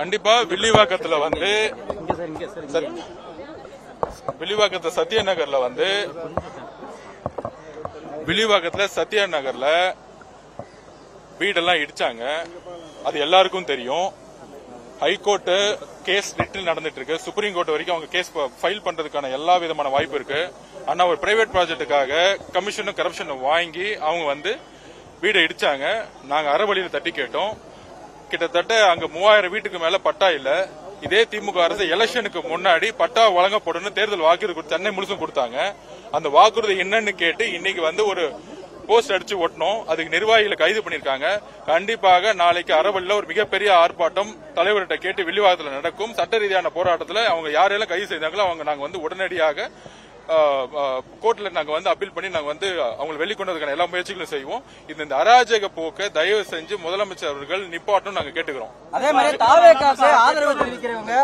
கண்டிப்பா வில்லிவாக்கத்துல சத்யா நகர்ல வீடெல்லாம் இடிச்சாங்க. அது எல்லாருக்கும் தெரியும். ஹைகோர்ட் கேஸ் ரிட்டில் நடந்துட்டு இருக்கு. சுப்ரீம் கோர்ட் வரைக்கும் அவங்க கேஸ் ஃபைல் பண்றதுக்கான எல்லா விதமான வாய்ப்பு இருக்கு. ஆனா ஒரு பிரைவேட் ப்ராஜெக்டுக்காக கமிஷனும் கரப்ஷனும் வாங்கி அவங்க வீடை இடிச்சாங்க. நாங்க அறவழியில தட்டி கேட்டோம். கிட்டத்தட்ட அங்க 3000 வீட்டுக்கு மேல பட்டா இல்ல. இதே திமுக அரசு எலெக்ஷனுக்கு முன்னாடி பட்டா வழங்கப்படும் தேர்தல் வாக்குறுதி சென்னை முழுசும் கொடுத்தாங்க. அந்த வாக்குறுதி என்னன்னு கேட்டு இன்னைக்கு ஒரு போஸ்ட் அடிச்சு ஒட்டணும். அதுக்கு நிர்வாகிகளை கைது பண்ணிருக்காங்க. கண்டிப்பாக நாளைக்கு அறவழியில ஒரு மிகப்பெரிய ஆர்ப்பாட்டம் தலைவர்கிட்ட கேட்டு வில்லிவாக்கத்தில் நடக்கும். சட்ட ரீதியான போராட்டத்தில் அவங்க யாரெல்லாம் கைது செய்தாங்களோ அவங்க நாங்க உடனடியாக கோர்ட்ல நாங்க அப்பீல் பண்ணி நாங்க அவங்களை வெளிக்கொண்டதுக்கான எல்லா முயற்சிகளும் செய்வோம். இந்த அராஜக போக்க தயவு செஞ்சு முதலமைச்சர் அவர்கள் நிப்பாட்டும் நாங்க கேட்டுக்கிறோம். அதே மாதிரி தாவேகாவுக்கு ஆதரவு தெரிவிக்கிறவங்க